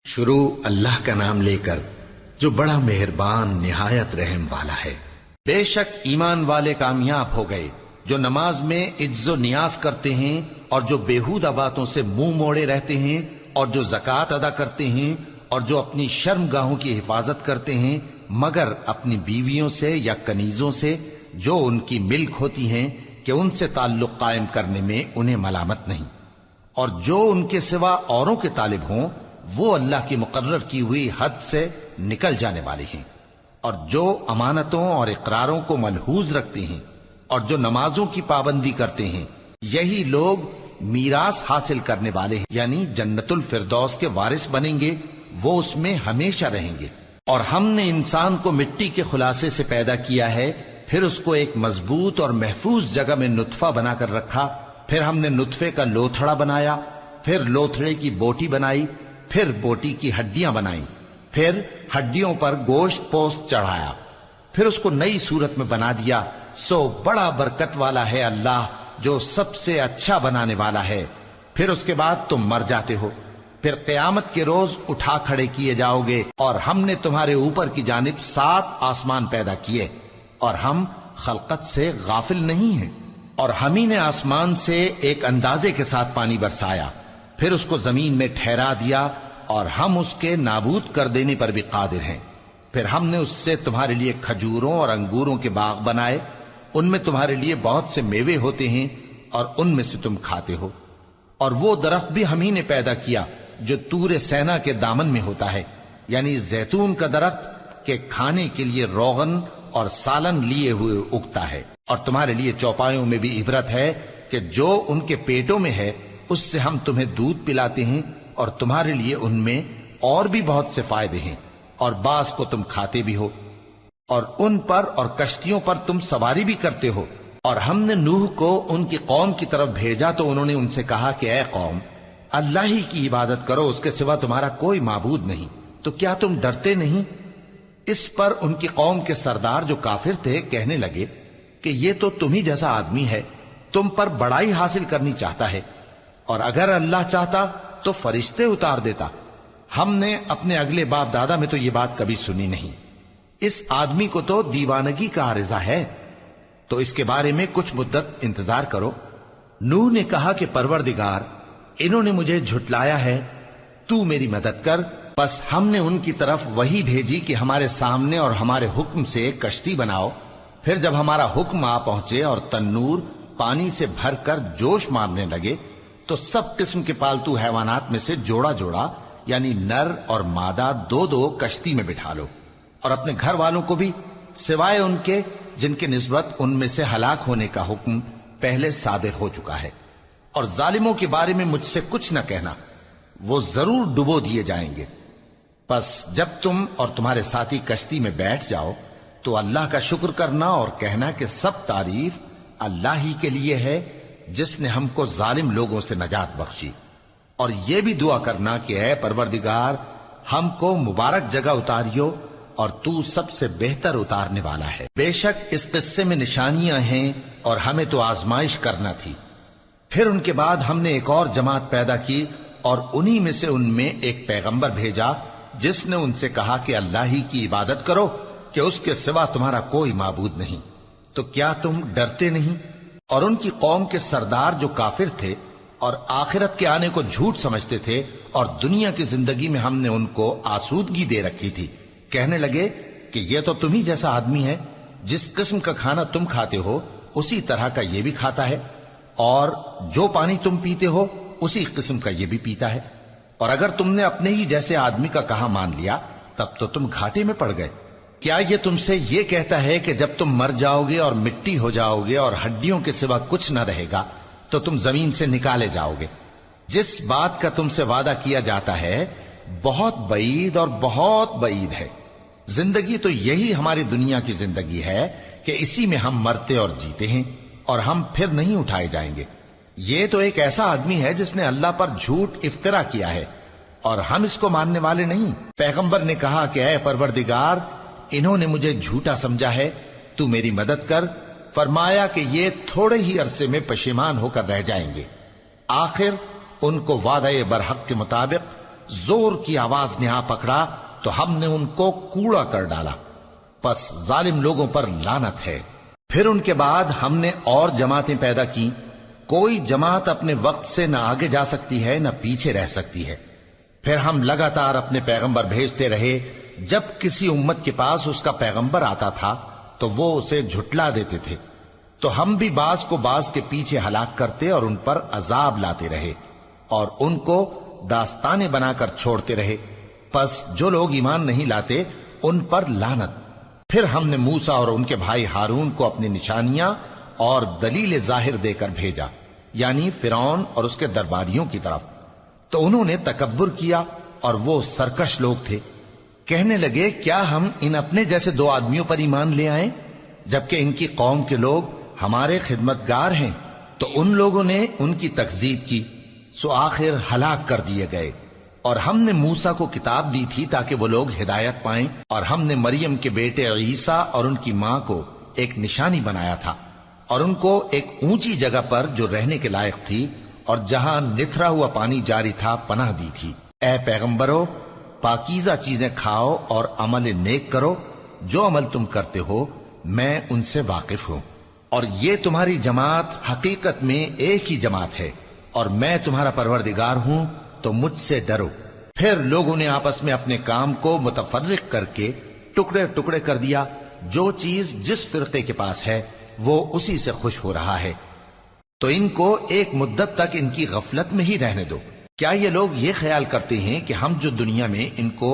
شروع اللہ کا نام لے کر جو بڑا مہربان نہایت رحم والا ہے۔ بے شک ایمان والے کامیاب ہو گئے جو نماز میں عجز و نیاز کرتے ہیں اور جو بیہودہ باتوں سے منہ موڑے رہتے ہیں اور جو زکوٰۃ ادا کرتے ہیں اور جو اپنی شرم گاہوں کی حفاظت کرتے ہیں مگر اپنی بیویوں سے یا کنیزوں سے جو ان کی ملک ہوتی ہیں کہ ان سے تعلق قائم کرنے میں انہیں ملامت نہیں، اور جو ان کے سوا اوروں کے طالب ہوں وہ اللہ کی مقرر کی ہوئی حد سے نکل جانے والے ہیں، اور جو امانتوں اور اقراروں کو ملحوظ رکھتے ہیں اور جو نمازوں کی پابندی کرتے ہیں یہی لوگ میراث حاصل کرنے والے ہیں، یعنی جنت الفردوس کے وارث بنیں گے، وہ اس میں ہمیشہ رہیں گے۔ اور ہم نے انسان کو مٹی کے خلاصے سے پیدا کیا ہے، پھر اس کو ایک مضبوط اور محفوظ جگہ میں نطفہ بنا کر رکھا، پھر ہم نے نطفے کا لوتھڑا بنایا، پھر لوتھڑے کی بوٹی بنائی، پھر بوٹی کی ہڈیاں بنائیں، پھر ہڈیوں پر گوشت پوست چڑھایا، پھر اس کو نئی صورت میں بنا دیا۔ سو بڑا برکت والا ہے اللہ جو سب سے اچھا بنانے والا ہے۔ پھر اس کے بعد تم مر جاتے ہو، پھر قیامت کے روز اٹھا کھڑے کیے جاؤ گے، اور ہم نے تمہارے اوپر کی جانب 7 آسمان پیدا کیے، اور ہم خلقت سے غافل نہیں ہیں۔ اور ہم ہی نے آسمان سے ایک اندازے کے ساتھ پانی برسایا، پھر اس کو زمین میں ٹھہرا دیا، اور ہم اس کے نابود کر دینے پر بھی قادر ہیں۔ پھر ہم نے اس سے تمہارے لیے کھجوروں اور انگوروں کے باغ بنائے، ان میں تمہارے لیے بہت سے میوے ہوتے ہیں اور ان میں سے تم کھاتے ہو۔ اور وہ درخت بھی ہم ہی نے پیدا کیا جو طور سینا کے دامن میں ہوتا ہے، یعنی زیتون کا درخت کہ کھانے کے لیے روغن اور سالن لیے ہوئے اگتا ہے۔ اور تمہارے لیے چوپایوں میں بھی عبرت ہے کہ جو ان کے پیٹوں میں ہے اس سے ہم تمہیں دودھ پلاتے ہیں، اور تمہارے لیے ان میں اور بھی بہت سے فائدے ہیں، اور بعض کو تم کھاتے بھی ہو، اور ان پر اور کشتیوں پر تم سواری بھی کرتے ہو۔ اور ہم نے نوح کو ان کی قوم کی طرف بھیجا تو انہوں نے ان سے کہا کہ اے قوم، اللہ ہی کی عبادت کرو، اس کے سوا تمہارا کوئی معبود نہیں، تو کیا تم ڈرتے نہیں؟ اس پر ان کی قوم کے سردار جو کافر تھے کہنے لگے کہ یہ تو تم ہی جیسا آدمی ہے، تم پر بڑائی حاصل کرنی چاہتا ہے، اور اگر اللہ چاہتا تو فرشتے اتار دیتا۔ ہم نے اپنے اگلے باپ دادا میں تو یہ بات کبھی سنی نہیں، اس آدمی کو تو دیوانگی کا عارضہ ہے، تو اس کے بارے میں کچھ مدت انتظار کرو۔ نوح نے کہا کہ پروردگار، انہوں نے مجھے جھٹلایا ہے، تو میری مدد کر۔ بس ہم نے ان کی طرف وحی بھیجی کہ ہمارے سامنے اور ہمارے حکم سے ایک کشتی بناؤ، پھر جب ہمارا حکم آ پہنچے اور تنور پانی سے بھر کر جوش مارنے لگے تو سب قسم کے پالتو حیوانات میں سے جوڑا جوڑا یعنی نر اور مادہ 2 کشتی میں بٹھا لو، اور اپنے گھر والوں کو بھی سوائے ان کے جن کے نسبت ان میں سے ہلاک ہونے کا حکم پہلے صادر ہو چکا ہے۔ اور ظالموں کے بارے میں مجھ سے کچھ نہ کہنا، وہ ضرور ڈبو دیے جائیں گے۔ بس جب تم اور تمہارے ساتھی کشتی میں بیٹھ جاؤ تو اللہ کا شکر کرنا اور کہنا کہ سب تعریف اللہ ہی کے لیے ہے جس نے ہم کو ظالم لوگوں سے نجات بخشی۔ اور یہ بھی دعا کرنا کہ اے پروردگار، ہم کو مبارک جگہ اتاریو اور تو سب سے بہتر اتارنے والا ہے۔ بے شک اس قصے میں نشانیاں ہیں اور ہمیں تو آزمائش کرنا تھی۔ پھر ان کے بعد ہم نے ایک اور جماعت پیدا کی اور انہی میں سے ان میں ایک پیغمبر بھیجا جس نے ان سے کہا کہ اللہ ہی کی عبادت کرو کہ اس کے سوا تمہارا کوئی معبود نہیں، تو کیا تم ڈرتے نہیں؟ اور ان کی قوم کے سردار جو کافر تھے اور آخرت کے آنے کو جھوٹ سمجھتے تھے اور دنیا کی زندگی میں ہم نے ان کو آسودگی دے رکھی تھی، کہنے لگے کہ یہ تو تم ہی جیسا آدمی ہے، جس قسم کا کھانا تم کھاتے ہو اسی طرح کا یہ بھی کھاتا ہے، اور جو پانی تم پیتے ہو اسی قسم کا یہ بھی پیتا ہے، اور اگر تم نے اپنے ہی جیسے آدمی کا کہا مان لیا تب تو تم گھاٹے میں پڑ گئے۔ کیا یہ تم سے یہ کہتا ہے کہ جب تم مر جاؤ گے اور مٹی ہو جاؤ گے اور ہڈیوں کے سوا کچھ نہ رہے گا تو تم زمین سے نکالے جاؤ گے؟ جس بات کا تم سے وعدہ کیا جاتا ہے بہت بعید اور بہت بعید ہے۔ زندگی تو یہی ہماری دنیا کی زندگی ہے کہ اسی میں ہم مرتے اور جیتے ہیں، اور ہم پھر نہیں اٹھائے جائیں گے۔ یہ تو ایک ایسا آدمی ہے جس نے اللہ پر جھوٹ افطرا کیا ہے، اور ہم اس کو ماننے والے نہیں۔ پیغمبر نے کہا کہ اے پروردگار، انہوں نے مجھے جھوٹا سمجھا ہے، تو میری مدد کر۔ فرمایا کہ یہ تھوڑے ہی عرصے میں پشیمان ہو کر رہ جائیں گے، آخر ان کو وعدہ برحق کے مطابق زور کی آواز نے آ پکڑا تو ہم نے ان کو کوڑا کر ڈالا، پس ظالم لوگوں پر لعنت ہے۔ پھر ان کے بعد ہم نے اور جماعتیں پیدا کی، کوئی جماعت اپنے وقت سے نہ آگے جا سکتی ہے نہ پیچھے رہ سکتی ہے۔ پھر ہم لگاتار اپنے پیغمبر بھیجتے رہے، جب کسی امت کے پاس اس کا پیغمبر آتا تھا تو وہ اسے جھٹلا دیتے تھے، تو ہم بھی بعض کو بعض کے پیچھے ہلاک کرتے اور ان پر عذاب لاتے رہے اور ان کو داستانیں بنا کر چھوڑتے رہے۔ پس جو لوگ ایمان نہیں لاتے ان پر لعنت۔ پھر ہم نے موسیٰ اور ان کے بھائی ہارون کو اپنی نشانیاں اور دلیل ظاہر دے کر بھیجا، یعنی فرعون اور اس کے درباریوں کی طرف، تو انہوں نے تکبر کیا اور وہ سرکش لوگ تھے۔ کہنے لگے کیا ہم ان اپنے جیسے دو آدمیوں پر ایمان لے آئیں جبکہ ان کی قوم کے لوگ ہمارے خدمتگار ہیں؟ تو ان لوگوں نے ان کی تکذیب کی، سو آخر ہلاک کر دیے گئے۔ اور ہم نے موسیٰ کو کتاب دی تھی تاکہ وہ لوگ ہدایت پائیں، اور ہم نے مریم کے بیٹے عیسیٰ اور ان کی ماں کو ایک نشانی بنایا تھا اور ان کو ایک اونچی جگہ پر جو رہنے کے لائق تھی اور جہاں نتھرا ہوا پانی جاری تھا پناہ دی تھی۔ اے پیغمبرو، پاکیزہ چیزیں کھاؤ اور عمل نیک کرو، جو عمل تم کرتے ہو میں ان سے واقف ہوں، اور یہ تمہاری جماعت حقیقت میں ایک ہی جماعت ہے، اور میں تمہارا پروردگار ہوں، تو مجھ سے ڈرو۔ پھر لوگوں نے آپس میں اپنے کام کو متفرق کر کے ٹکڑے ٹکڑے کر دیا، جو چیز جس فرقے کے پاس ہے وہ اسی سے خوش ہو رہا ہے، تو ان کو ایک مدت تک ان کی غفلت میں ہی رہنے دو۔ کیا یہ لوگ یہ خیال کرتے ہیں کہ ہم جو دنیا میں ان کو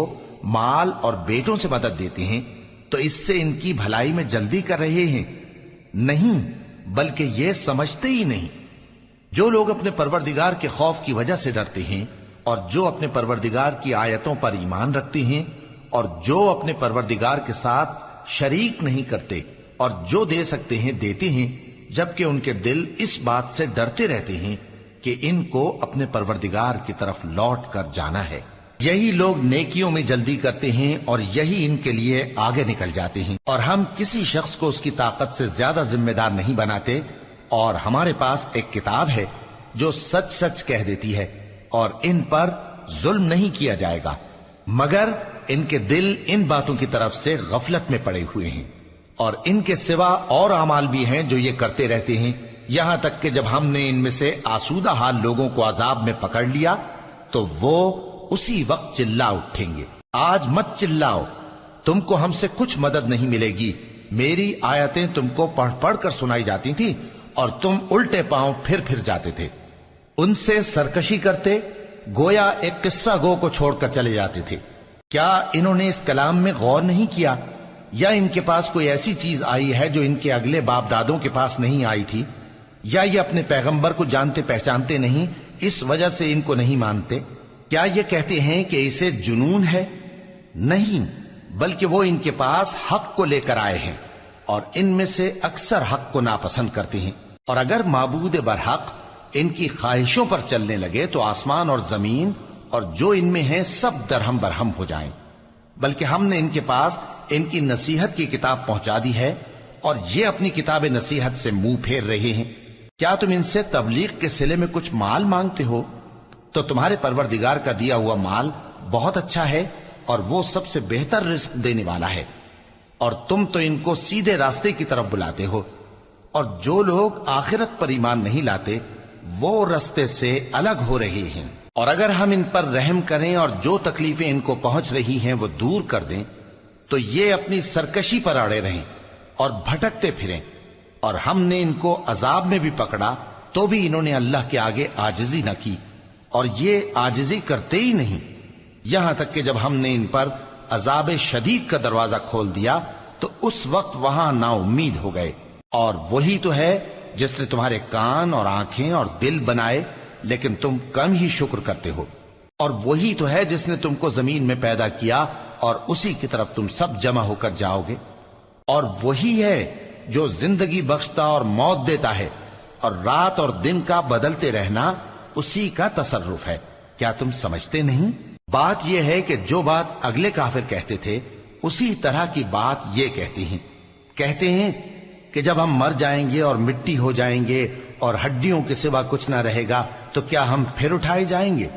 مال اور بیٹوں سے مدد دیتے ہیں تو اس سے ان کی بھلائی میں جلدی کر رہے ہیں؟ نہیں، بلکہ یہ سمجھتے ہی نہیں۔ جو لوگ اپنے پروردگار کے خوف کی وجہ سے ڈرتے ہیں اور جو اپنے پروردگار کی آیتوں پر ایمان رکھتے ہیں اور جو اپنے پروردگار کے ساتھ شریک نہیں کرتے اور جو دے سکتے ہیں دیتے ہیں، جبکہ ان کے دل اس بات سے ڈرتے رہتے ہیں کہ ان کو اپنے پروردگار کی طرف لوٹ کر جانا ہے، یہی لوگ نیکیوں میں جلدی کرتے ہیں اور یہی ان کے لیے آگے نکل جاتے ہیں۔ اور ہم کسی شخص کو اس کی طاقت سے زیادہ ذمہ دار نہیں بناتے، اور ہمارے پاس ایک کتاب ہے جو سچ سچ کہہ دیتی ہے، اور ان پر ظلم نہیں کیا جائے گا، مگر ان کے دل ان باتوں کی طرف سے غفلت میں پڑے ہوئے ہیں۔ اور ان کے سوا اور اعمال بھی ہیں جو یہ کرتے رہتے ہیں، یہاں تک کہ جب ہم نے ان میں سے آسودہ حال لوگوں کو عذاب میں پکڑ لیا تو وہ اسی وقت چلا اٹھیں گے۔ آج مت چلاؤ، تم کو ہم سے کچھ مدد نہیں ملے گی، میری آیتیں تم کو پڑھ پڑھ کر سنائی جاتی تھی اور تم الٹے پاؤں پھر جاتے تھے۔ ان سے سرکشی کرتے، گویا ایک قصہ گو کو چھوڑ کر چلے جاتے تھے۔ کیا انہوں نے اس کلام میں غور نہیں کیا، یا ان کے پاس کوئی ایسی چیز آئی ہے جو ان کے اگلے باپ دادوں کے پاس نہیں آئی تھی، یا یہ اپنے پیغمبر کو جانتے پہچانتے نہیں اس وجہ سے ان کو نہیں مانتے؟ کیا یہ کہتے ہیں کہ اسے جنون ہے؟ نہیں، بلکہ وہ ان کے پاس حق کو لے کر آئے ہیں، اور ان میں سے اکثر حق کو ناپسند کرتے ہیں۔ اور اگر معبود برحق ان کی خواہشوں پر چلنے لگے تو آسمان اور زمین اور جو ان میں ہیں سب درہم برہم ہو جائیں۔ بلکہ ہم نے ان کے پاس ان کی نصیحت کی کتاب پہنچا دی ہے، اور یہ اپنی کتاب نصیحت سے منہ پھیر رہے ہیں۔ کیا تم ان سے تبلیغ کے صلے میں کچھ مال مانگتے ہو؟ تو تمہارے پروردگار کا دیا ہوا مال بہت اچھا ہے، اور وہ سب سے بہتر رزق دینے والا ہے، اور تم تو ان کو سیدھے راستے کی طرف بلاتے ہو۔ اور جو لوگ آخرت پر ایمان نہیں لاتے وہ راستے سے الگ ہو رہے ہیں۔ اور اگر ہم ان پر رحم کریں اور جو تکلیفیں ان کو پہنچ رہی ہیں وہ دور کر دیں تو یہ اپنی سرکشی پر اڑے رہیں اور بھٹکتے پھریں، اور ہم نے ان کو عذاب میں بھی پکڑا تو بھی انہوں نے اللہ کے آگے عاجزی نہ کی، اور یہ عاجزی کرتے ہی نہیں، یہاں تک کہ جب ہم نے ان پر عذاب شدید کا دروازہ کھول دیا تو اس وقت وہاں نا امید ہو گئے۔ اور وہی تو ہے جس نے تمہارے کان اور آنکھیں اور دل بنائے، لیکن تم کم ہی شکر کرتے ہو۔ اور وہی تو ہے جس نے تم کو زمین میں پیدا کیا اور اسی کی طرف تم سب جمع ہو کر جاؤ گے۔ اور وہی ہے جو زندگی بخشتا اور موت دیتا ہے، اور رات اور دن کا بدلتے رہنا اسی کا تصرف ہے۔ کیا تم سمجھتے نہیں؟ بات یہ ہے کہ جو بات اگلے کافر کہتے تھے اسی طرح کی بات یہ کہتے ہیں کہ جب ہم مر جائیں گے اور مٹی ہو جائیں گے اور ہڈیوں کے سوا کچھ نہ رہے گا تو کیا ہم پھر اٹھائے جائیں گے؟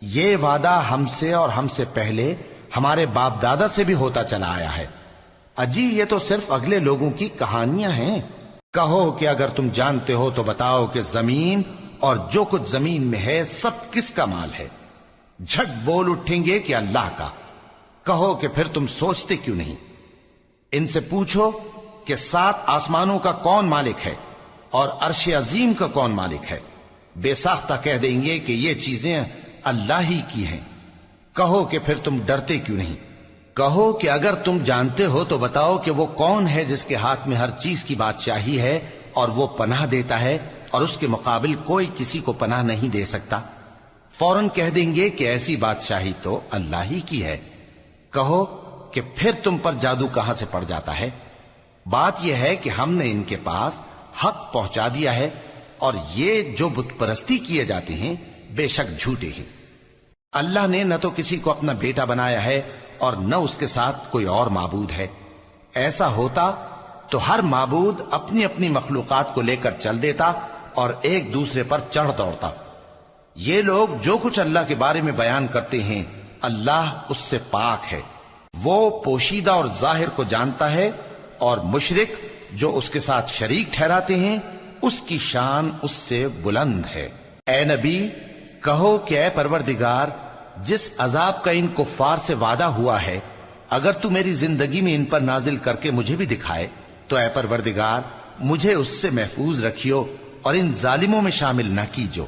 یہ وعدہ ہم سے اور ہم سے پہلے ہمارے باپ دادا سے بھی ہوتا چلا آیا ہے۔ اجی یہ تو صرف اگلے لوگوں کی کہانیاں ہیں۔ کہو کہ اگر تم جانتے ہو تو بتاؤ کہ زمین اور جو کچھ زمین میں ہے سب کس کا مال ہے؟ جھٹ بول اٹھیں گے کہ اللہ کا۔ کہو کہ پھر تم سوچتے کیوں نہیں؟ ان سے پوچھو کہ 7 آسمانوں کا کون مالک ہے اور عرش عظیم کا کون مالک ہے؟ بے ساختہ کہہ دیں گے کہ یہ چیزیں اللہ ہی کی ہیں۔ کہو کہ پھر تم ڈرتے کیوں نہیں؟ کہو کہ اگر تم جانتے ہو تو بتاؤ کہ وہ کون ہے جس کے ہاتھ میں ہر چیز کی بادشاہی ہے اور وہ پناہ دیتا ہے اور اس کے مقابل کوئی کسی کو پناہ نہیں دے سکتا؟ فوراً کہہ دیں گے کہ ایسی بادشاہی تو اللہ ہی کی ہے۔ کہو کہ پھر تم پر جادو کہاں سے پڑ جاتا ہے؟ بات یہ ہے کہ ہم نے ان کے پاس حق پہنچا دیا ہے اور یہ جو بت پرستی کیے جاتے ہیں بے شک جھوٹے ہیں۔ اللہ نے نہ تو کسی کو اپنا بیٹا بنایا ہے اور نہ اس کے ساتھ کوئی اور معبود ہے۔ ایسا ہوتا تو ہر معبود اپنی اپنی مخلوقات کو لے کر چل دیتا اور ایک دوسرے پر چڑھ دوڑتا۔ یہ لوگ جو کچھ اللہ کے بارے میں بیان کرتے ہیں اللہ اس سے پاک ہے، وہ پوشیدہ اور ظاہر کو جانتا ہے، اور مشرک جو اس کے ساتھ شریک ٹھہراتے ہیں اس کی شان اس سے بلند ہے۔ اے نبی کہو کہ اے پروردگار، جس عذاب کا ان کفار سے وعدہ ہوا ہے اگر تو میری زندگی میں ان پر نازل کر کے مجھے بھی دکھائے تو اے پروردگار مجھے اس سے محفوظ رکھیو اور ان ظالموں میں شامل نہ کیجو،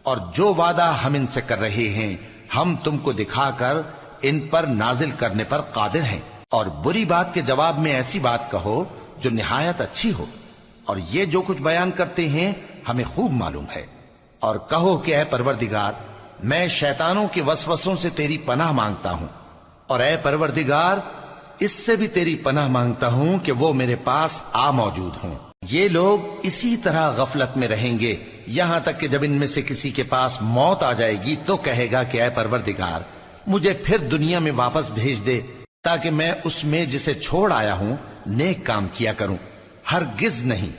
اور جو وعدہ ہم ان سے کر رہے ہیں ہم تم کو دکھا کر ان پر نازل کرنے پر قادر ہیں۔ اور بری بات کے جواب میں ایسی بات کہو جو نہایت اچھی ہو، اور یہ جو کچھ بیان کرتے ہیں ہمیں خوب معلوم ہے۔ اور کہو کہ اے پروردگار میں شیطانوں کے وسوسوں سے تیری پناہ مانگتا ہوں، اور اے پروردگار اس سے بھی تیری پناہ مانگتا ہوں کہ وہ میرے پاس آ موجود ہوں۔ یہ لوگ اسی طرح غفلت میں رہیں گے یہاں تک کہ جب ان میں سے کسی کے پاس موت آ جائے گی تو کہے گا کہ اے پروردگار مجھے پھر دنیا میں واپس بھیج دے تاکہ میں اس میں جسے چھوڑ آیا ہوں نیک کام کیا کروں۔ ہرگز نہیں،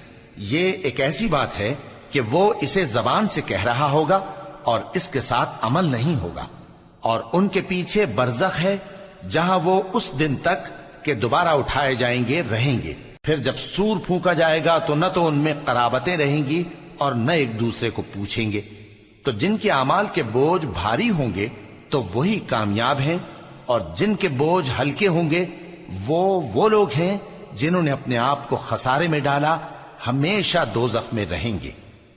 یہ ایک ایسی بات ہے کہ وہ اسے زبان سے کہہ رہا ہوگا اور اس کے ساتھ عمل نہیں ہوگا۔ اور ان کے پیچھے برزخ ہے جہاں وہ اس دن تک کہ دوبارہ اٹھائے جائیں گے رہیں گے۔ پھر جب سور پھونکا جائے گا تو نہ تو ان میں قرابتیں رہیں گی اور نہ ایک دوسرے کو پوچھیں گے۔ تو جن کے اعمال کے بوجھ بھاری ہوں گے تو وہی کامیاب ہیں، اور جن کے بوجھ ہلکے ہوں گے وہ لوگ ہیں جنہوں نے اپنے آپ کو خسارے میں ڈالا، ہمیشہ دوزخ میں رہیں گے۔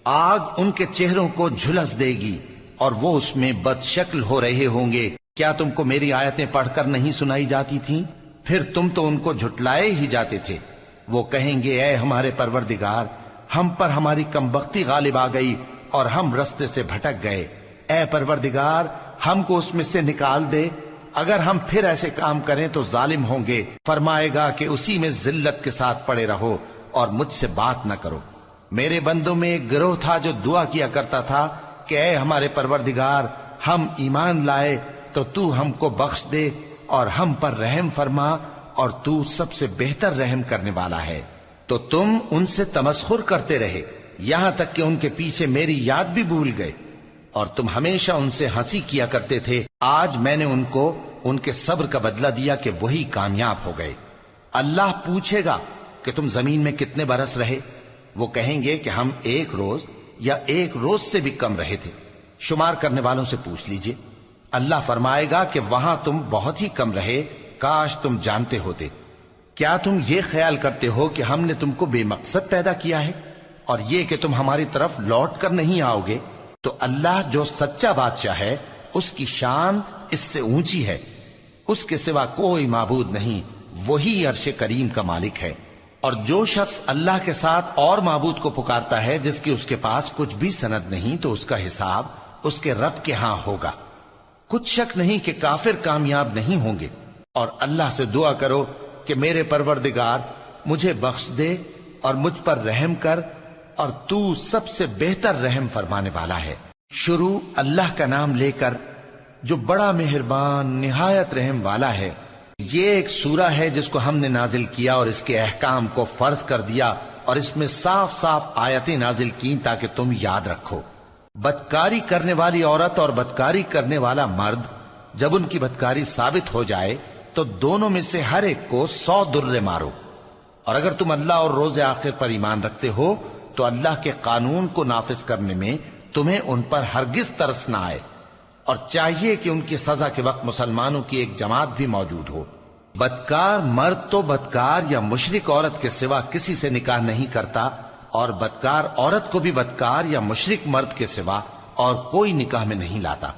آگ ان کے چہروں کو جھلس دے گی اور وہ اس میں بد شکل ہو رہے ہوں گے۔ کیا تم کو میری آیتیں پڑھ کر نہیں سنائی جاتی تھیں؟ پھر تم تو ان کو جھٹلائے ہی جاتے تھے۔ وہ کہیں گے اے ہمارے پروردگار ہم پر ہماری کمبختی غالب آ گئی اور ہم رستے سے بھٹک گئے، اے پروردگار ہم کو اس میں سے نکال دے، اگر ہم پھر ایسے کام کریں تو ظالم ہوں گے۔ فرمائے گا کہ اسی میں ذلت کے ساتھ پڑے رہو اور مجھ سے بات نہ کرو۔ میرے بندوں میں ایک گروہ تھا جو دعا کیا کرتا تھا کہ اے ہمارے پروردگار ہم ایمان لائے تو تو ہم کو بخش دے اور ہم پر رحم فرما، اور تو سب سے بہتر رحم کرنے والا ہے۔ تو تم ان سے تمسخر کرتے رہے یہاں تک کہ ان کے پیچھے میری یاد بھی بھول گئے، اور تم ہمیشہ ان سے ہنسی کیا کرتے تھے۔ آج میں نے ان کو ان کے صبر کا بدلہ دیا کہ وہی کامیاب ہو گئے۔ اللہ پوچھے گا کہ تم زمین میں کتنے برس رہے؟ وہ کہیں گے کہ ہم 1 روز یا 1 روز سے بھی کم رہے تھے۔ شمار کرنے والوں سے پوچھ لیجئے۔ اللہ فرمائے گا کہ وہاں تم بہت ہی کم رہے، کاش تم جانتے ہوتے۔ کیا تم یہ خیال کرتے ہو کہ ہم نے تم کو بے مقصد پیدا کیا ہے اور یہ کہ تم ہماری طرف لوٹ کر نہیں آؤ گے؟ تو اللہ جو سچا بادشاہ ہے اس کی شان اس سے اونچی ہے، اس کے سوا کوئی معبود نہیں، وہی عرش کریم کا مالک ہے۔ اور جو شخص اللہ کے ساتھ اور معبود کو پکارتا ہے جس کی اس کے پاس کچھ بھی سند نہیں تو اس کا حساب اس کے رب کے ہاں ہوگا۔ کچھ شک نہیں کہ کافر کامیاب نہیں ہوں گے۔ اور اللہ سے دعا کرو کہ میرے پروردگار مجھے بخش دے اور مجھ پر رحم کر، اور تو سب سے بہتر رحم فرمانے والا ہے۔ شروع اللہ کا نام لے کر جو بڑا مہربان نہایت رحم والا ہے۔ یہ ایک سورہ ہے جس کو ہم نے نازل کیا اور اس کے احکام کو فرض کر دیا، اور اس میں صاف صاف آیتیں نازل کی تاکہ تم یاد رکھو۔ بدکاری کرنے والی عورت اور بدکاری کرنے والا مرد جب ان کی بدکاری ثابت ہو جائے تو دونوں میں سے ہر ایک کو 100 درے مارو. اور اگر تم اللہ اور روز آخر پر ایمان رکھتے ہو تو اللہ کے قانون کو نافذ کرنے میں تمہیں ان پر ہرگز ترس نہ آئے، اور چاہیے کہ ان کی سزا کے وقت مسلمانوں کی ایک جماعت بھی موجود ہو. بدکار مرد تو بدکار یا مشرک عورت کے سوا کسی سے نکاح نہیں کرتا، اور بدکار عورت کو بھی بدکار یا مشرک مرد کے سوا اور کوئی نکاح میں نہیں لاتا.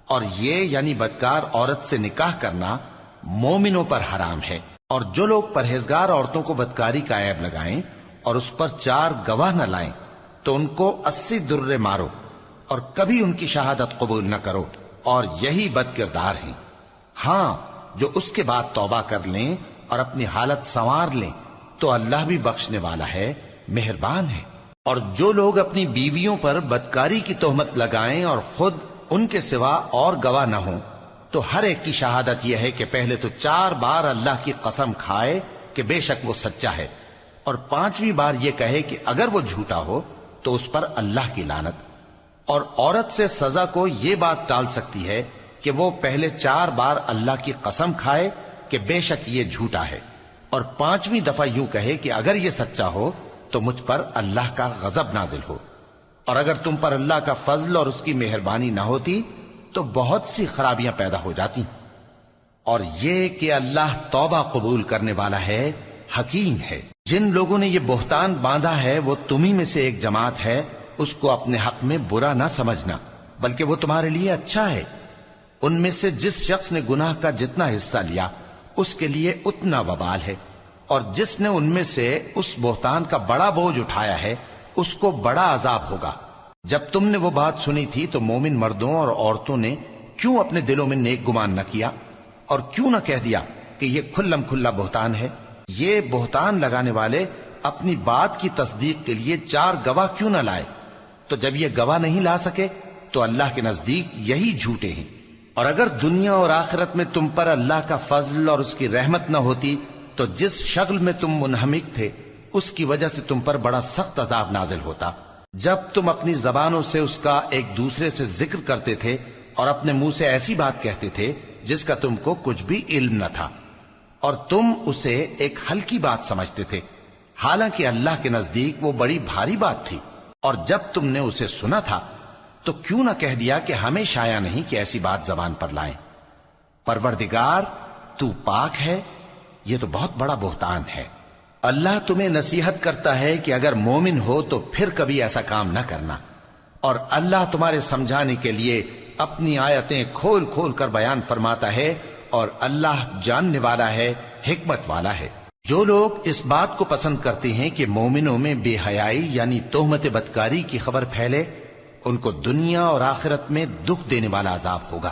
اور یہ یعنی بدکار عورت سے نکاح کرنا مومنوں پر حرام ہے. اور جو لوگ پرہیزگار عورتوں کو بدکاری کا عیب لگائیں اور اس پر 4 گواہ نہ لائیں تو ان کو 80 درے مارو، اور کبھی ان کی شہادت قبول نہ کرو، اور یہی بد کردار ہیں. ہاں، جو اس کے بعد توبہ کر لیں اور اپنی حالت سنوار لیں تو اللہ بھی بخشنے والا ہے، مہربان ہے. اور جو لوگ اپنی بیویوں پر بدکاری کی تہمت لگائیں اور خود ان کے سوا اور گواہ نہ ہوں تو ہر ایک کی شہادت یہ ہے کہ پہلے تو 4 بار اللہ کی قسم کھائے کہ بے شک وہ سچا ہے، اور 5ویں بار یہ کہے کہ اگر وہ جھوٹا ہو تو اس پر اللہ کی لعنت. اور عورت سے سزا کو یہ بات ٹال سکتی ہے کہ وہ پہلے 4 بار اللہ کی قسم کھائے کہ بے شک یہ جھوٹا ہے، اور 5ویں دفعہ یوں کہے کہ اگر یہ سچا ہو تو مجھ پر اللہ کا غضب نازل ہو. اور اگر تم پر اللہ کا فضل اور اس کی مہربانی نہ ہوتی تو بہت سی خرابیاں پیدا ہو جاتی. اور یہ کہ اللہ توبہ قبول کرنے والا ہے، حکیم ہے. جن لوگوں نے یہ بہتان باندھا ہے وہ تمہیں میں سے ایک جماعت ہے، اس کو اپنے حق میں برا نہ سمجھنا، بلکہ وہ تمہارے لیے اچھا ہے. ان میں سے جس شخص نے گناہ کا جتنا حصہ لیا اس کے لیے اتنا وبال ہے، اور جس نے ان میں سے اس بہتان کا بڑا بوجھ اٹھایا ہے اس کو بڑا عذاب ہوگا. جب تم نے وہ بات سنی تھی تو مومن مردوں اور عورتوں نے کیوں اپنے دلوں میں نیک گمان نہ کیا، اور کیوں نہ کہہ دیا کہ یہ کھلم کھلا بہتان ہے؟ یہ بہتان لگانے والے اپنی بات کی تصدیق کے لیے 4 گواہ کیوں نہ لائے؟ تو جب یہ گواہ نہیں لا سکے تو اللہ کے نزدیک یہی جھوٹے ہیں. اور اگر دنیا اور آخرت میں تم پر اللہ کا فضل اور اس کی رحمت نہ ہوتی تو جس شغل میں تم منہمک تھے اس کی وجہ سے تم پر بڑا سخت عذاب نازل ہوتا. جب تم اپنی زبانوں سے اس کا ایک دوسرے سے ذکر کرتے تھے اور اپنے منہ سے ایسی بات کہتے تھے جس کا تم کو کچھ بھی علم نہ تھا، اور تم اسے ایک ہلکی بات سمجھتے تھے، حالانکہ اللہ کے نزدیک وہ بڑی بھاری بات تھی. اور جب تم نے اسے سنا تھا تو کیوں نہ کہہ دیا کہ ہمیں شایع نہیں کہ ایسی بات زبان پر لائیں. پروردگار تو پاک ہے، یہ تو بہت بڑا بہتان ہے. اللہ تمہیں نصیحت کرتا ہے کہ اگر مومن ہو تو پھر کبھی ایسا کام نہ کرنا، اور اللہ تمہارے سمجھانے کے لیے اپنی آیتیں کھول کھول کر بیان فرماتا ہے، اور اللہ جاننے والا ہے، حکمت والا ہے. جو لوگ اس بات کو پسند کرتے ہیں کہ مومنوں میں بے حیائی یعنی تہمت بدکاری کی خبر پھیلے، ان کو دنیا اور آخرت میں دکھ دینے والا عذاب ہوگا.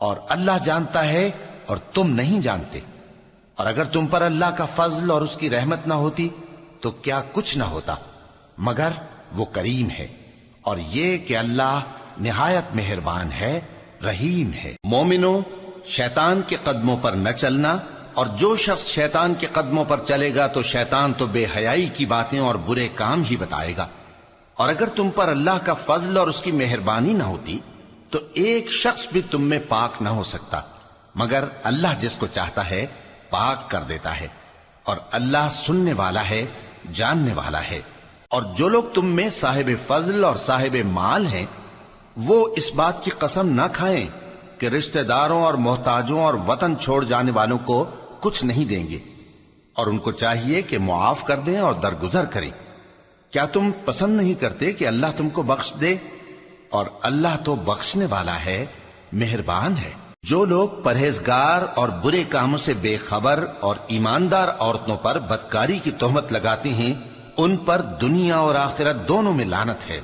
اور اللہ جانتا ہے اور تم نہیں جانتے. اور اگر تم پر اللہ کا فضل اور اس کی رحمت نہ ہوتی تو کیا کچھ نہ ہوتا، مگر وہ کریم ہے. اور یہ کہ اللہ نہایت مہربان ہے، رحیم ہے. مومنوں، شیطان کے قدموں پر نہ چلنا، اور جو شخص شیطان کے قدموں پر چلے گا تو شیطان تو بے حیائی کی باتیں اور برے کام ہی بتائے گا. اور اگر تم پر اللہ کا فضل اور اس کی مہربانی نہ ہوتی تو ایک شخص بھی تم میں پاک نہ ہو سکتا، مگر اللہ جس کو چاہتا ہے پاک کر دیتا ہے. اور اللہ سننے والا ہے، جاننے والا ہے. اور جو لوگ تم میں صاحب فضل اور صاحب مال ہیں وہ اس بات کی قسم نہ کھائیں کہ رشتہ داروں اور محتاجوں اور وطن چھوڑ جانے والوں کو کچھ نہیں دیں گے، اور ان کو چاہیے کہ معاف کر دیں اور درگزر کریں. کیا تم پسند نہیں کرتے کہ اللہ تم کو بخش دے؟ اور اللہ تو بخشنے والا ہے، مہربان ہے. جو لوگ پرہیزگار اور برے کاموں سے بے خبر اور ایماندار عورتوں پر بدکاری کی تہمت لگاتے ہیں ان پر دنیا اور آخرت دونوں میں لعنت ہے،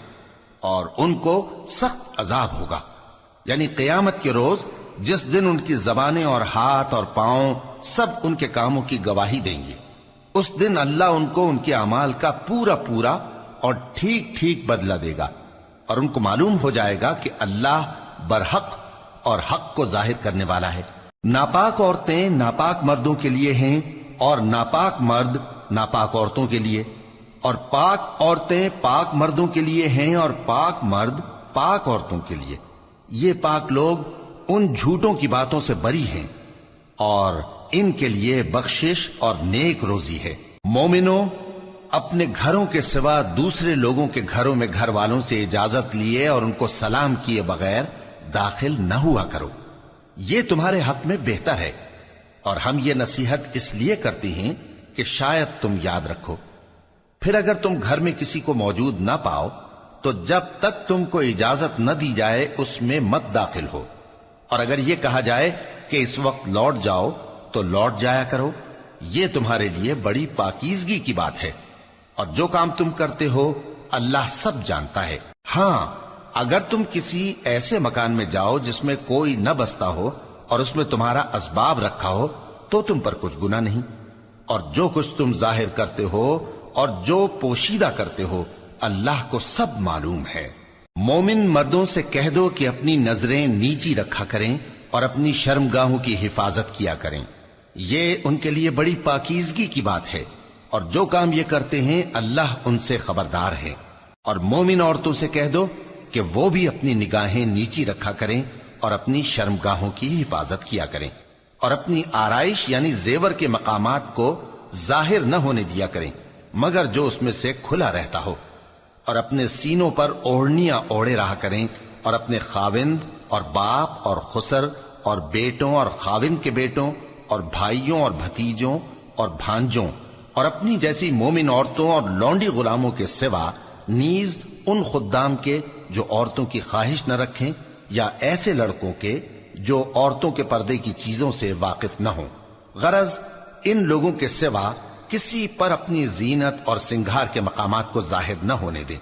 اور ان کو سخت عذاب ہوگا. یعنی قیامت کے روز جس دن ان کی زبانیں اور ہاتھ اور پاؤں سب ان کے کاموں کی گواہی دیں گے، اس دن اللہ ان کو ان کے اعمال کا پورا پورا اور ٹھیک ٹھیک بدلہ دے گا، اور ان کو معلوم ہو جائے گا کہ اللہ برحق اور حق کو ظاہر کرنے والا ہے. ناپاک عورتیں ناپاک مردوں کے لیے ہیں اور ناپاک مرد ناپاک عورتوں کے لیے، اور پاک عورتیں پاک مردوں کے لیے ہیں اور پاک مرد پاک عورتوں کے لیے، یہ پاک لوگ ان جھوٹوں کی باتوں سے بری ہیں اور ان کے لیے بخشش اور نیک روزی ہے۔ مومنوں، اپنے گھروں کے سوا دوسرے لوگوں کے گھروں میں گھر والوں سے اجازت لیے اور ان کو سلام کیے بغیر داخل نہ ہوا کرو، یہ تمہارے حق میں بہتر ہے، اور ہم یہ نصیحت اس لیے کرتے ہیں کہ شاید تم یاد رکھو۔ پھر اگر تم گھر میں کسی کو موجود نہ پاؤ تو جب تک تم کو اجازت نہ دی جائے اس میں مت داخل ہو، اور اگر یہ کہا جائے کہ اس وقت لوٹ جاؤ تو لوٹ جایا کرو، یہ تمہارے لیے بڑی پاکیزگی کی بات ہے، اور جو کام تم کرتے ہو اللہ سب جانتا ہے۔ ہاں، اگر تم کسی ایسے مکان میں جاؤ جس میں کوئی نہ بستا ہو اور اس میں تمہارا اسباب رکھا ہو تو تم پر کچھ گناہ نہیں، اور جو کچھ تم ظاہر کرتے ہو اور جو پوشیدہ کرتے ہو اللہ کو سب معلوم ہے۔ مومن مردوں سے کہہ دو کہ اپنی نظریں نیچی رکھا کریں اور اپنی شرمگاہوں کی حفاظت کیا کریں، یہ ان کے لیے بڑی پاکیزگی کی بات ہے، اور جو کام یہ کرتے ہیں اللہ ان سے خبردار ہے۔ اور مومن عورتوں سے کہہ دو کہ وہ بھی اپنی نگاہیں نیچی رکھا کریں اور اپنی شرمگاہوں کی حفاظت کیا کریں، اور اپنی آرائش یعنی زیور کے مقامات کو ظاہر نہ ہونے دیا کریں مگر جو اس میں سے کھلا رہتا ہو، اور اپنے سینوں پر اوڑھنیاں اوڑھے رہا کریں، اور اپنے خاوند اور باپ اور خسر اور بیٹوں اور خاوند کے بیٹوں اور بھائیوں اور بھتیجوں اور بھانجوں اور اپنی جیسی مومن عورتوں اور لونڈی غلاموں کے سوا نیز ان خدام کے جو عورتوں کی خواہش نہ رکھیں، یا ایسے لڑکوں کے جو عورتوں کے پردے کی چیزوں سے واقف نہ ہوں، غرض ان لوگوں کے سوا کسی پر اپنی زینت اور سنگھار کے مقامات کو ظاہر نہ ہونے دیں،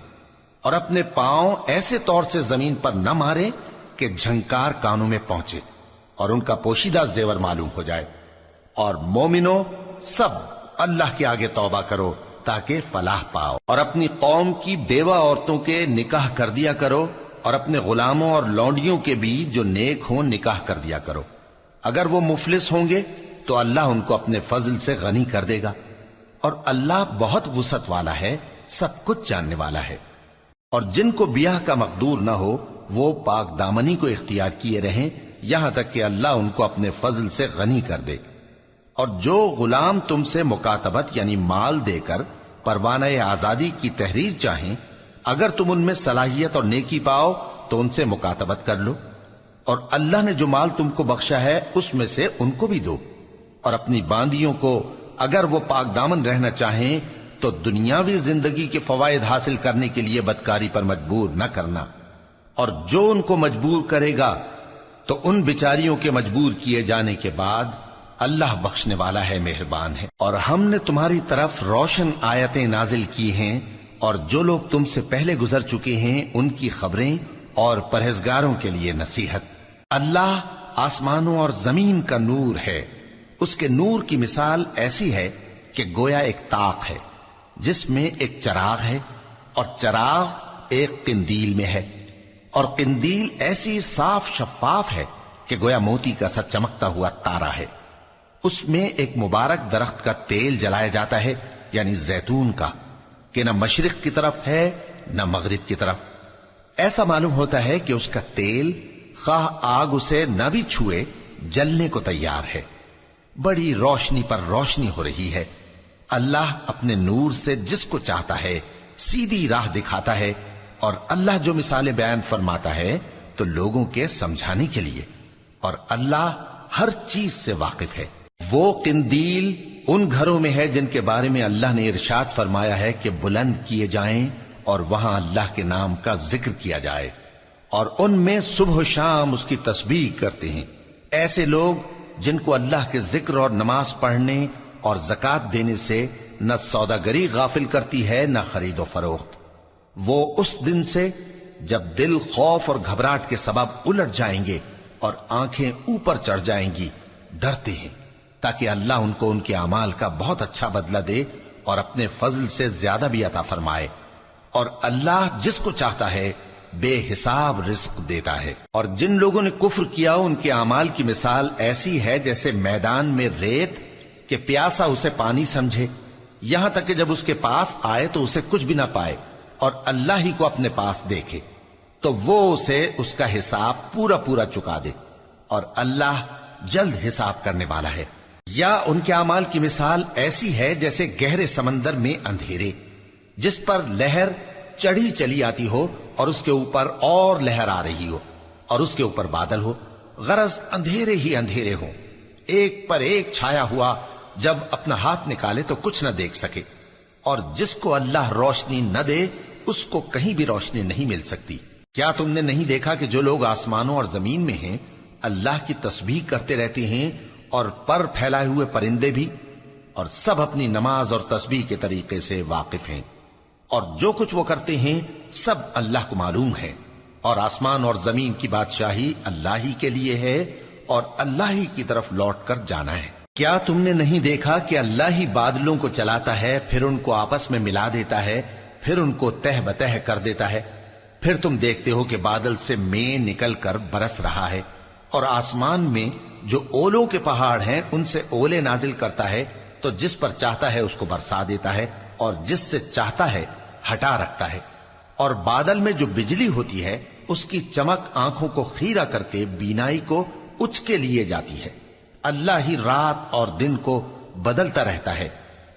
اور اپنے پاؤں ایسے طور سے زمین پر نہ مارے کہ جھنکار کانوں میں پہنچے اور ان کا پوشیدہ زیور معلوم ہو جائے۔ اور مومنوں، سب اللہ کے آگے توبہ کرو تاکہ فلاح پاؤ، اور اپنی قوم کی بیوہ عورتوں کے نکاح کر دیا کرو، اور اپنے غلاموں اور لونڈیوں کے بھی جو نیک ہوں نکاح کر دیا کرو۔ اگر وہ مفلس ہوں گے تو اللہ ان کو اپنے فضل سے غنی کر دے گا، اور اللہ بہت وسعت والا ہے، سب کچھ جاننے والا ہے۔ اور جن کو بیاہ کا مقدور نہ ہو وہ پاک دامنی کو اختیار کیے رہیں یہاں تک کہ اللہ ان کو اپنے فضل سے غنی کر دے۔ اور جو غلام تم سے مکاتبت یعنی مال دے کر پروانہ آزادی کی تحریر چاہیں، اگر تم ان میں صلاحیت اور نیکی پاؤ تو ان سے مکاتبت کر لو، اور اللہ نے جو مال تم کو بخشا ہے اس میں سے ان کو بھی دو، اور اپنی باندیوں کو اگر وہ پاک دامن رہنا چاہیں تو دنیاوی زندگی کے فوائد حاصل کرنے کے لیے بدکاری پر مجبور نہ کرنا، اور جو ان کو مجبور کرے گا تو ان بیچاریوں کے مجبور کیے جانے کے بعد اللہ بخشنے والا ہے، مہربان ہے۔ اور ہم نے تمہاری طرف روشن آیتیں نازل کی ہیں، اور جو لوگ تم سے پہلے گزر چکے ہیں ان کی خبریں اور پرہیزگاروں کے لیے نصیحت۔ اللہ آسمانوں اور زمین کا نور ہے، اس کے نور کی مثال ایسی ہے کہ گویا ایک طاق ہے جس میں ایک چراغ ہے، اور چراغ ایک قندیل میں ہے، اور قندیل ایسی صاف شفاف ہے کہ گویا موتی کا سا چمکتا ہوا تارا ہے۔ اس میں ایک مبارک درخت کا تیل جلایا جاتا ہے یعنی زیتون کا، کہ نہ مشرق کی طرف ہے نہ مغرب کی طرف۔ ایسا معلوم ہوتا ہے کہ اس کا تیل خواہ آگ اسے نہ بھی چھوئے جلنے کو تیار ہے، بڑی روشنی پر روشنی ہو رہی ہے۔ اللہ اپنے نور سے جس کو چاہتا ہے سیدھی راہ دکھاتا ہے، اور اللہ جو مثالیں بیان فرماتا ہے تو لوگوں کے سمجھانے کے لیے، اور اللہ ہر چیز سے واقف ہے۔ وہ قندیل ان گھروں میں ہے جن کے بارے میں اللہ نے ارشاد فرمایا ہے کہ بلند کیے جائیں اور وہاں اللہ کے نام کا ذکر کیا جائے، اور ان میں صبح و شام اس کی تسبیح کرتے ہیں۔ ایسے لوگ جن کو اللہ کے ذکر اور نماز پڑھنے اور زکوٰۃ دینے سے نہ سوداگری غافل کرتی ہے نہ خرید و فروخت، وہ اس دن سے جب دل خوف اور گھبراہٹ کے سبب الٹ جائیں گے اور آنکھیں اوپر چڑھ جائیں گی ڈرتے ہیں، تاکہ اللہ ان کو ان کے اعمال کا بہت اچھا بدلہ دے اور اپنے فضل سے زیادہ بھی عطا فرمائے، اور اللہ جس کو چاہتا ہے بے حساب رزق دیتا ہے۔ اور جن لوگوں نے کفر کیا ان کے اعمال کی مثال ایسی ہے جیسے میدان میں ریت کہ پیاسا اسے پانی سمجھے، یہاں تک کہ جب اس کے پاس آئے تو اسے کچھ بھی نہ پائے اور اللہ ہی کو اپنے پاس دیکھے۔ تو وہ اسے اس کا حساب پورا پورا چکا دے، اور اللہ جلد حساب کرنے والا ہے۔ یا ان کے اعمال کی مثال ایسی ہے جیسے گہرے سمندر میں اندھیرے، جس پر لہر چڑھی چلی آتی ہو اور اس کے اوپر اور لہر آ رہی ہو، اور اس کے اوپر بادل ہو، غرض اندھیرے ہی اندھیرے ہوں، ایک پر ایک چھایا ہوا، جب اپنا ہاتھ نکالے تو کچھ نہ دیکھ سکے۔ اور جس کو اللہ روشنی نہ دے اس کو کہیں بھی روشنی نہیں مل سکتی۔ کیا تم نے نہیں دیکھا کہ جو لوگ آسمانوں اور زمین میں ہیں اللہ کی تسبیح کرتے رہتے ہیں، اور پر پھیلائے ہوئے پرندے بھی، اور سب اپنی نماز اور تسبیح کے طریقے سے واقف ہیں، اور جو کچھ وہ کرتے ہیں سب اللہ کو معلوم ہے، اور آسمان اور زمین کی بادشاہی اللہ ہی کے لیے ہے، اور اللہ ہی کی طرف لوٹ کر جانا ہے۔ کیا تم نے نہیں دیکھا کہ اللہ ہی بادلوں کو چلاتا ہے، پھر ان کو آپس میں ملا دیتا ہے، پھر ان کو تہ بتہ کر دیتا ہے، پھر تم دیکھتے ہو کہ بادل سے مے نکل کر برس رہا ہے، اور آسمان میں جو اولوں کے پہاڑ ہیں ان سے اولے نازل کرتا ہے، تو جس پر چاہتا ہے اس کو برسا دیتا ہے، اور جس سے چاہتا ہے ہٹا رکھتا ہے۔ اور بادل میں جو بجلی ہوتی ہے اس کی چمک آنکھوں کو خیرہ کر کے بینائی کو اچ کے لیے جاتی ہے۔ اللہ ہی رات اور دن کو بدلتا رہتا ہے،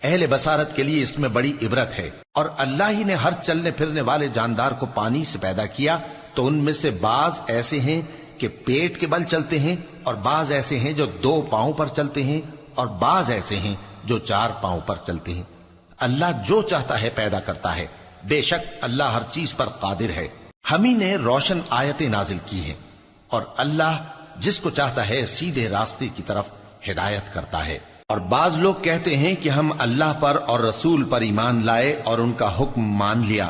اہل بصارت کے لیے اس میں بڑی عبرت ہے۔ اور اللہ ہی نے ہر چلنے پھرنے والے جاندار کو پانی سے پیدا کیا، تو ان میں سے بعض ایسے ہیں کہ پیٹ کے بل چلتے ہیں، اور بعض ایسے ہیں جو 2 پاؤں پر چلتے ہیں، اور بعض ایسے ہیں جو 4 پاؤں پر چلتے ہیں۔ اللہ جو چاہتا ہے پیدا کرتا ہے، بے شک اللہ ہر چیز پر قادر ہے۔ ہم ہی نے روشن آیتیں نازل کی ہیں، اور اللہ جس کو چاہتا ہے سیدھے راستے کی طرف ہدایت کرتا ہے۔ اور بعض لوگ کہتے ہیں کہ ہم اللہ پر اور رسول پر ایمان لائے اور ان کا حکم مان لیا،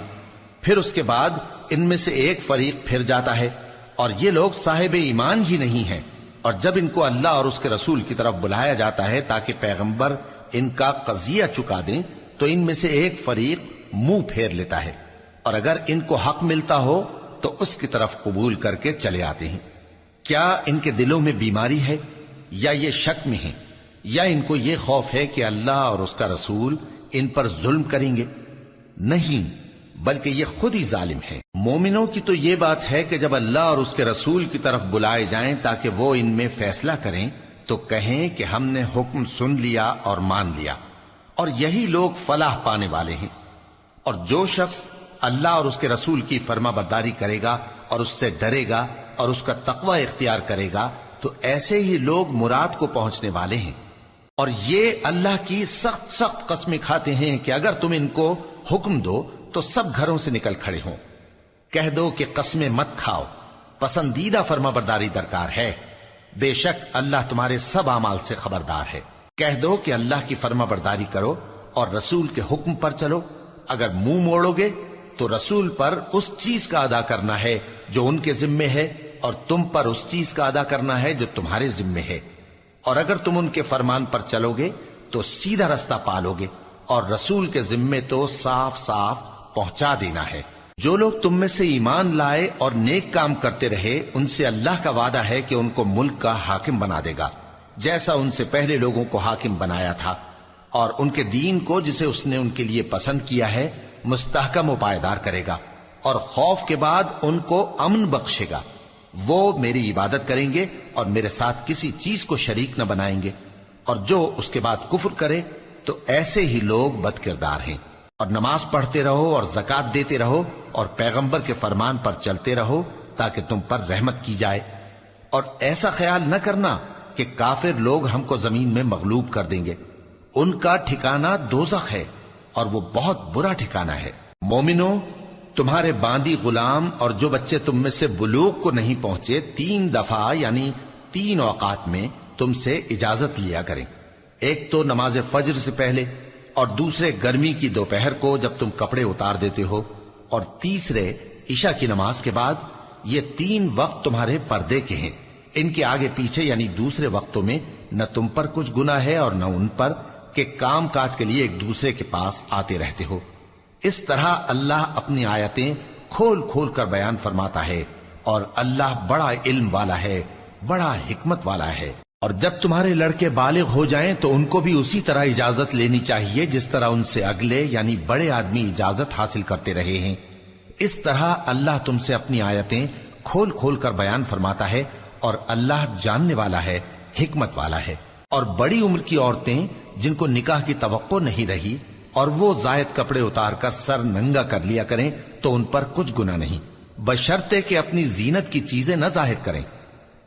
پھر اس کے بعد ان میں سے ایک فریق پھر جاتا ہے، اور یہ لوگ صاحب ایمان ہی نہیں ہیں۔ اور جب ان کو اللہ اور اس کے رسول کی طرف بلایا جاتا ہے تاکہ پیغمبر ان کا قضیہ چکا دیں، تو ان میں سے ایک فریق منہ پھیر لیتا ہے، اور اگر ان کو حق ملتا ہو تو اس کی طرف قبول کر کے چلے آتے ہیں۔ کیا ان کے دلوں میں بیماری ہے، یا یہ شک میں ہیں، یا ان کو یہ خوف ہے کہ اللہ اور اس کا رسول ان پر ظلم کریں گے؟ نہیں، بلکہ یہ خود ہی ظالم ہیں۔ مومنوں کی تو یہ بات ہے کہ جب اللہ اور اس کے رسول کی طرف بلائے جائیں تاکہ وہ ان میں فیصلہ کریں، تو کہیں کہ ہم نے حکم سن لیا اور مان لیا، اور یہی لوگ فلاح پانے والے ہیں۔ اور جو شخص اللہ اور اس کے رسول کی فرما برداری کرے گا اور اس سے ڈرے گا اور اس کا تقوی اختیار کرے گا، تو ایسے ہی لوگ مراد کو پہنچنے والے ہیں۔ اور یہ اللہ کی سخت سخت قسمیں کھاتے ہیں کہ اگر تم ان کو حکم دو تو سب گھروں سے نکل کھڑے ہوں۔ کہہ دو کہ قسمیں مت کھاؤ، پسندیدہ فرما برداری درکار ہے، بے شک اللہ تمہارے سب اعمال سے خبردار ہے۔ کہہ دو کہ اللہ کی فرما برداری کرو اور رسول کے حکم پر چلو، اگر منہ موڑو گے تو رسول پر اس چیز کا ادا کرنا ہے جو ان کے ذمے ہے، اور تم پر اس چیز کا ادا کرنا ہے جو تمہارے ذمے ہے۔ اور اگر تم ان کے فرمان پر چلو گے تو سیدھا رستہ پالو گے، اور رسول کے ذمے تو صاف صاف پہنچا دینا ہے۔ جو لوگ تم میں سے ایمان لائے اور نیک کام کرتے رہے، ان سے اللہ کا وعدہ ہے کہ ان کو ملک کا حاکم بنا دے گا، جیسا ان سے پہلے لوگوں کو حاکم بنایا تھا، اور ان کے دین کو جسے اس نے ان کے لیے پسند کیا ہے مستحکم و پائیدار کرے گا، اور خوف کے بعد ان کو امن بخشے گا۔ وہ میری عبادت کریں گے اور میرے ساتھ کسی چیز کو شریک نہ بنائیں گے، اور جو اس کے بعد کفر کرے تو ایسے ہی لوگ بد کردار ہیں۔ اور نماز پڑھتے رہو اور زکوٰۃ دیتے رہو اور پیغمبر کے فرمان پر چلتے رہو تاکہ تم پر رحمت کی جائے۔ اور ایسا خیال نہ کرنا کہ کافر لوگ ہم کو زمین میں مغلوب کر دیں گے، ان کا ٹھکانہ دوزخ ہے، اور وہ بہت برا ٹھکانہ ہے۔ مومنوں، تمہارے باندی غلام اور جو بچے تم میں سے بلوغ کو نہیں پہنچے 3 دفعہ یعنی 3 اوقات میں تم سے اجازت لیا کریں، ایک تو نماز فجر سے پہلے، اور دوسرے گرمی کی دوپہر کو جب تم کپڑے اتار دیتے ہو، اور تیسرے عشاء کی نماز کے بعد۔ یہ 3 وقت تمہارے پردے کے ہیں، ان کے آگے پیچھے یعنی دوسرے وقتوں میں نہ تم پر کچھ گناہ ہے اور نہ ان پر، کہ کام کاج کے لیے ایک دوسرے کے پاس آتے رہتے ہو۔ اس طرح اللہ اپنی آیتیں کھول کھول کر بیان فرماتا ہے، اور اللہ بڑا علم والا ہے، بڑا حکمت والا ہے۔ اور جب تمہارے لڑکے بالغ ہو جائیں تو ان کو بھی اسی طرح اجازت لینی چاہیے جس طرح ان سے اگلے یعنی بڑے آدمی اجازت حاصل کرتے رہے ہیں۔ اس طرح اللہ تم سے اپنی آیتیں کھول کھول کر بیان فرماتا ہے، اور اللہ جاننے والا ہے، حکمت والا ہے۔ اور بڑی عمر کی عورتیں جن کو نکاح کی توقع نہیں رہی اور وہ زائد کپڑے اتار کر سر ننگا کر لیا کریں تو ان پر کچھ گناہ نہیں، بشرطے کہ اپنی زینت کی چیزیں نہ ظاہر کریں،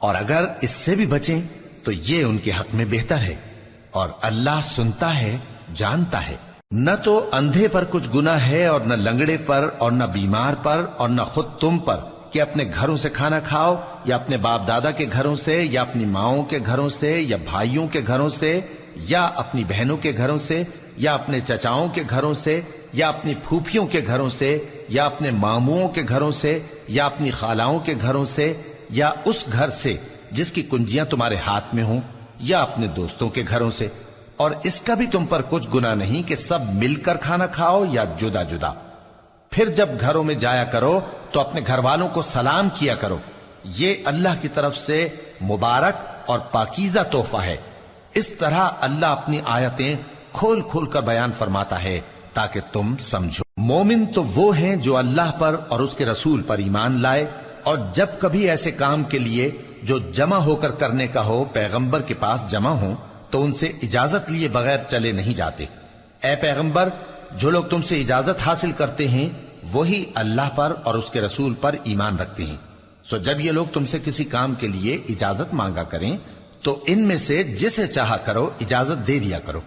اور اگر اس سے بھی بچیں تو یہ ان کے حق میں بہتر ہے، اور اللہ سنتا ہے، جانتا ہے۔ نہ تو اندھے پر کچھ گناہ ہے اور نہ لنگڑے پر اور نہ بیمار پر اور نہ خود تم پر کہ اپنے گھروں سے کھانا کھاؤ، یا اپنے باپ دادا کے گھروں سے، یا اپنی ماؤں کے گھروں سے، یا بھائیوں کے گھروں سے، یا اپنی بہنوں کے گھروں سے، یا اپنے چچاؤں کے گھروں سے، یا اپنی پھوپھیوں کے گھروں سے، یا اپنے ماموؤں کے گھروں سے، یا اپنی خالاؤں کے گھروں سے، یا اس گھر سے جس کی کنجیاں تمہارے ہاتھ میں ہوں، یا اپنے دوستوں کے گھروں سے۔ اور اس کا بھی تم پر کچھ گناہ نہیں کہ سب مل کر کھانا کھاؤ یا جدا جدا۔ پھر جب گھروں میں جایا کرو تو اپنے گھر والوں کو سلام کیا کرو، یہ اللہ کی طرف سے مبارک اور پاکیزہ تحفہ ہے۔ اس طرح اللہ اپنی آیتیں کھول کھول کر بیان فرماتا ہے تاکہ تم سمجھو۔ مومن تو وہ ہیں جو اللہ پر اور اس کے رسول پر ایمان لائے، اور جب کبھی ایسے کام کے لیے جو جمع ہو کر کرنے کا ہو پیغمبر کے پاس جمع ہوں تو ان سے اجازت لیے بغیر چلے نہیں جاتے۔ اے پیغمبر، جو لوگ تم سے اجازت حاصل کرتے ہیں وہی اللہ پر اور اس کے رسول پر ایمان رکھتے ہیں، سو جب یہ لوگ تم سے کسی کام کے لیے اجازت مانگا کریں تو ان میں سے جسے چاہا کرو اجازت دے دیا کرو،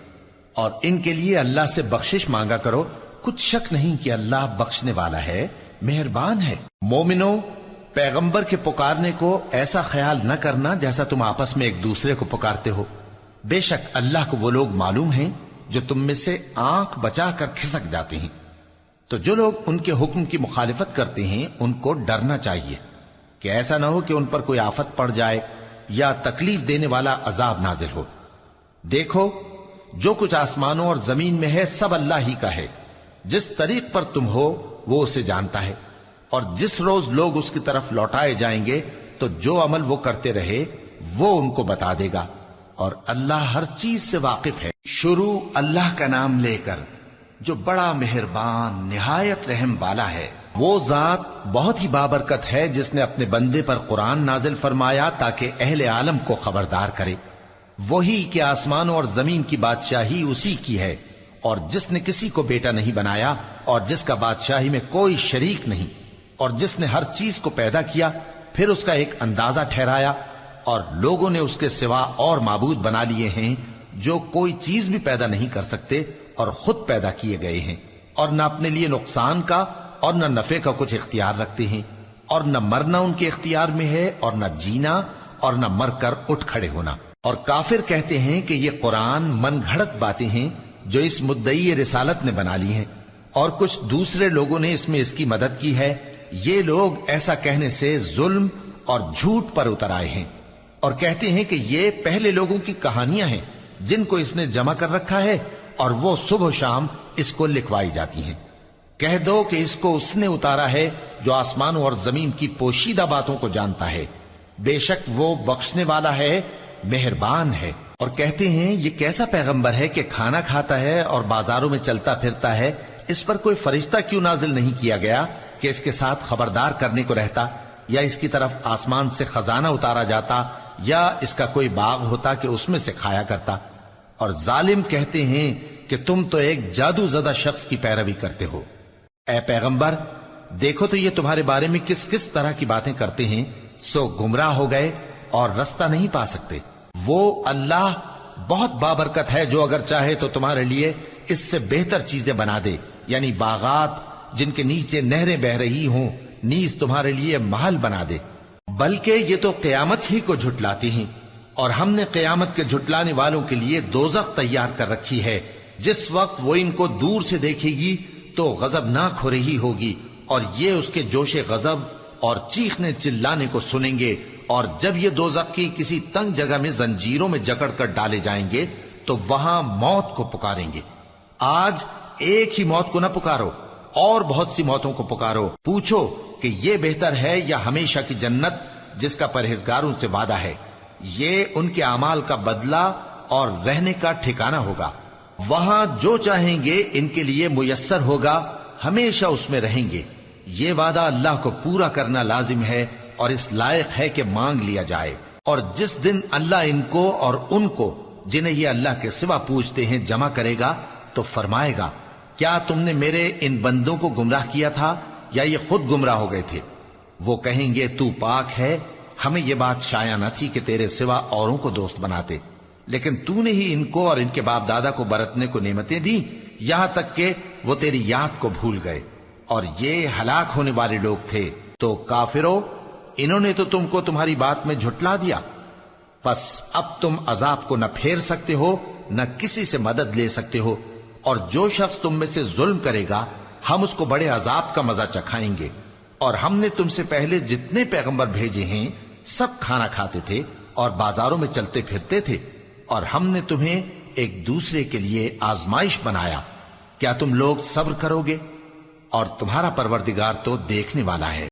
اور ان کے لیے اللہ سے بخشش مانگا کرو، کچھ شک نہیں کہ اللہ بخشنے والا ہے، مہربان ہے۔ مومنو، پیغمبر کے پکارنے کو ایسا خیال نہ کرنا جیسا تم آپس میں ایک دوسرے کو پکارتے ہو، بے شک اللہ کو وہ لوگ معلوم ہیں جو تم میں سے آنکھ بچا کر کھسک جاتے ہیں۔ تو جو لوگ ان کے حکم کی مخالفت کرتے ہیں ان کو ڈرنا چاہیے کہ ایسا نہ ہو کہ ان پر کوئی آفت پڑ جائے یا تکلیف دینے والا عذاب نازل ہو۔ دیکھو، جو کچھ آسمانوں اور زمین میں ہے سب اللہ ہی کا ہے، جس طریق پر تم ہو وہ اسے جانتا ہے، اور جس روز لوگ اس کی طرف لوٹائے جائیں گے تو جو عمل وہ کرتے رہے وہ ان کو بتا دے گا، اور اللہ ہر چیز سے واقف ہے۔ شروع اللہ کا نام لے کر جو بڑا مہربان نہایت رحم والا ہے۔ وہ ذات بہت ہی بابرکت ہے جس نے اپنے بندے پر قرآن نازل فرمایا تاکہ اہل عالم کو خبردار کرے۔ وہی کہ آسمانوں اور زمین کی بادشاہی اسی کی ہے، اور جس نے کسی کو بیٹا نہیں بنایا اور جس کا بادشاہی میں کوئی شریک نہیں، اور جس نے ہر چیز کو پیدا کیا پھر اس کا ایک اندازہ ٹھہرایا، اور لوگوں نے اس کے سوا اور معبود بنا لیے ہیں جو کوئی چیز بھی پیدا نہیں کر سکتے اور خود پیدا کیے گئے ہیں، اور نہ اپنے لیے نقصان کا اور نہ نفع کا کچھ اختیار رکھتے ہیں، اور نہ مرنا ان کے اختیار میں ہے اور نہ جینا اور نہ مر کر اٹھ کھڑے ہونا۔ اور کافر کہتے ہیں کہ یہ قرآن من گھڑت باتیں ہیں جو اس مدعی رسالت نے بنا لی ہیں، اور کچھ دوسرے لوگوں نے اس میں اس کی مدد کی ہے۔ یہ لوگ ایسا کہنے سے ظلم اور جھوٹ پر اتر آئے ہیں، اور کہتے ہیں کہ یہ پہلے لوگوں کی کہانیاں ہیں جن کو اس نے جمع کر رکھا ہے اور وہ صبح و شام اس کو لکھوائی جاتی ہیں۔ کہہ دو کہ اس کو اس نے اتارا ہے جو آسمانوں اور زمین کی پوشیدہ باتوں کو جانتا ہے، بے شک وہ بخشنے والا ہے، مہربان ہے۔ اور کہتے ہیں یہ کیسا پیغمبر ہے کہ کھانا کھاتا ہے اور بازاروں میں چلتا پھرتا ہے، اس پر کوئی فرشتہ کیوں نازل نہیں کیا گیا کہ اس کے ساتھ خبردار کرنے کو رہتا، یا اس کی طرف آسمان سے خزانہ اتارا جاتا، یا اس کا کوئی باغ ہوتا کہ اس میں سے کھایا کرتا۔ اور ظالم کہتے ہیں کہ تم تو ایک جادو زدہ شخص کی پیروی کرتے ہو۔ اے پیغمبر، دیکھو تو یہ تمہارے بارے میں کس کس طرح کی باتیں کرتے ہیں، سو گمراہ ہو گئے اور رستہ نہیں پا سکتے۔ وہ اللہ بہت بابرکت ہے جو اگر چاہے تو تمہارے لیے اس سے بہتر چیزیں بنا دے، یعنی باغات جن کے نیچے نہریں بہ رہی ہوں، نیز تمہارے لیے محل بنا دے۔ بلکہ یہ تو قیامت ہی کو جھٹلاتی ہیں، اور ہم نے قیامت کے جھٹلانے والوں کے لیے دوزخ تیار کر رکھی ہے، جس وقت وہ ان کو دور سے دیکھے گی تو غضبناک ہو رہی ہوگی، اور یہ اس کے جوش غضب اور چیخنے چلانے کو سنیں گے، اور جب یہ دوزخ کی کسی تنگ جگہ میں زنجیروں میں جکڑ کر ڈالے جائیں گے تو وہاں موت کو پکاریں گے۔ آج ایک ہی موت کو نہ پکارو، اور بہت سی موتوں کو پکارو، پوچھو کہ یہ بہتر ہے یا ہمیشہ کی جنت جس کا پرہیزگاروں سے وعدہ ہے، یہ ان کے اعمال کا بدلہ اور رہنے کا ٹھکانہ ہوگا، وہاں جو چاہیں گے ان کے لیے میسر ہوگا، ہمیشہ اس میں رہیں گے، یہ وعدہ اللہ کو پورا کرنا لازم ہے اور اس لائق ہے کہ مانگ لیا جائے۔ اور جس دن اللہ ان کو اور ان کو جنہیں یہ اللہ کے سوا پوجتے ہیں جمع کرے گا تو فرمائے گا، کیا تم نے میرے ان بندوں کو گمراہ کیا تھا یا یہ خود گمراہ ہو گئے تھے؟ وہ کہیں گے تو پاک ہے، ہمیں یہ بات شایع نہ تھی کہ تیرے سوا اوروں کو دوست بناتے، لیکن تو نے ہی ان کو اور ان کے باپ دادا کو برتنے کو نعمتیں دیں، یہاں تک کہ وہ تیری یاد کو بھول گئے، اور یہ ہلاک ہونے والے لوگ تھے۔ تو کافرو، انہوں نے تو تم کو تمہاری بات میں جھٹلا دیا، پس اب تم عذاب کو نہ پھیر سکتے ہو نہ کسی سے مدد لے سکتے ہو، اور جو شخص تم میں سے ظلم کرے گا ہم اس کو بڑے عذاب کا مزہ چکھائیں گے۔ اور ہم نے تم سے پہلے جتنے پیغمبر بھیجے ہیں سب کھانا کھاتے تھے اور بازاروں میں چلتے پھرتے تھے، اور ہم نے تمہیں ایک دوسرے کے لیے آزمائش بنایا، کیا تم لوگ صبر کرو گے؟ اور تمہارا پروردگار تو دیکھنے والا ہے۔